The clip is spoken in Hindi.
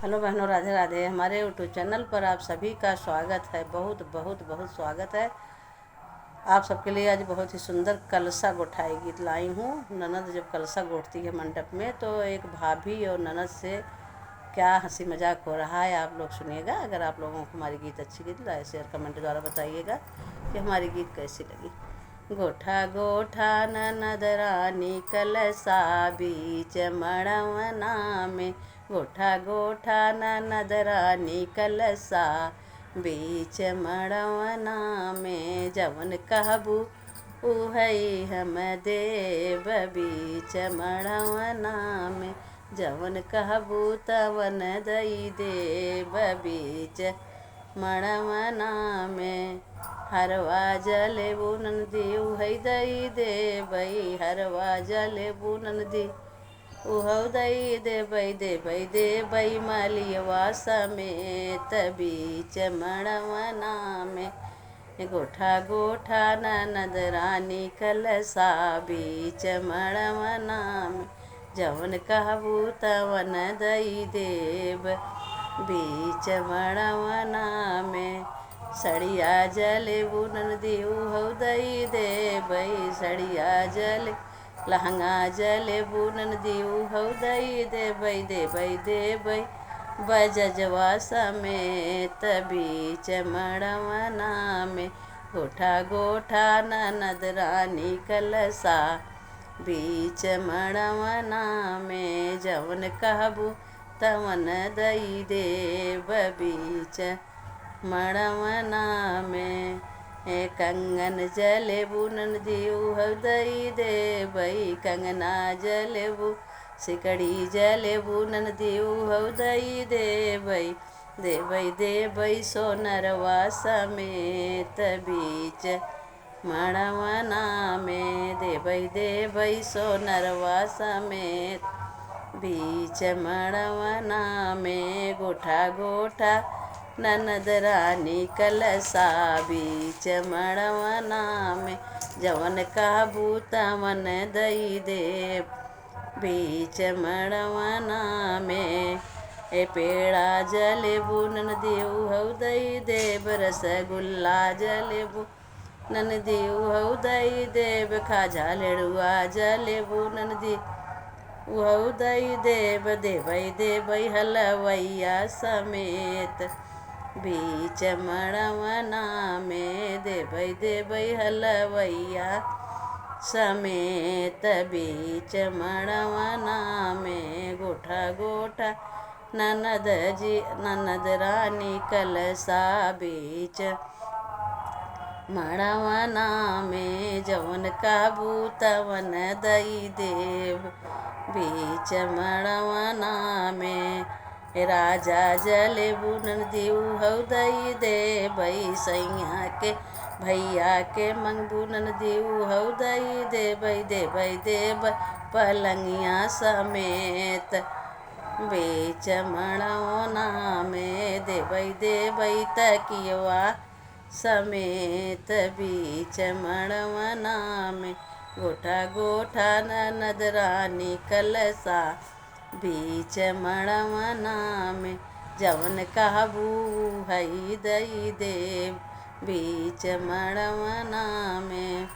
हेलो बहनों, राधे राधे। हमारे यूट्यूब चैनल पर आप सभी का स्वागत है। बहुत बहुत बहुत स्वागत है। आप सबके लिए आज बहुत ही सुंदर कलसा गोठाई गीत लाई हूँ। ननद जब कलसा गोठती है मंडप में तो एक भाभी और ननद से क्या हंसी मजाक हो रहा है, आप लोग सुनिएगा। अगर आप लोगों को हमारी गीत अच्छी लगी तो लाइक शेयर कमेंट द्वारा बताइएगा कि हमारी गीत कैसी लगी। गोठा गोठा ननद रानी कलसा बीच मड़वना में, गोठा गोठा ननद रानी कलसा बीच मड़वना में, जवन कहबू उहई हम देव बीच मड़वना में, जवन कहबू तवन दई देव बीच मड़वना में। हरवा जले बुनन दी उहई दई देबई, हरवा जले बुनन दी उहौ दई देबई देबई मलियवा समेत बीच मड़वना में। गोठा गोठा ननद रानी कलसा बीच मड़वना में, जवन कहबू तवन दई देव बीच मड़वना में। सड़िया जले बुनन दी उहौ दई देबई, सड़िया जले लहंगा जले बुनन दी उहौ दई देबई बजजवा समेत बीच मड़वना में। गोठा गोठा ननद रानी कलसा बीच मड़वना में, जवन कहबू तवन दई देव बीच मड़वना में। कंगन जले बुनन दी उहौ दई देबई, कंगना जले बु सिकड़ी जले बुनन दी उहौ दई देबई सोनरवा समेत बीच मड़वना में, देबई सोनरवा समेत बीच मड़वना में। गोठा गोठा ननद रानी कलसा बीच मड़वना में, जवन कहबू तवन दई देव बीच मड़वना में। पेड़ा जले बुनन दी उहौ दई देव, रसगुल्ला जले बुनन दी उहौ दई देव, खाजा लेड़ुआ जले बुनन दी उहौ दई देबई हलवैया समेत बीच मड़वना में, देबई हलवैया समेत बीच मड़वना में। गोठा गोठा ननद रानी कलसा बीच मड़वना में, जवन कहबू तवन दई देव बीच मड़वना में। राजा जले बुनन दी उहौ दई देबई, सैया के भैया के मंग बुनन दी उहौ दई देबई पलंगिया समेत बीच मड़वना में, देबई तकियवा समेत बीच मड़वना में। गोठा गोठा ननद रानी कलसा बीच मड़वना में, जवन कहबू हई दई देव बीच मड़वना में।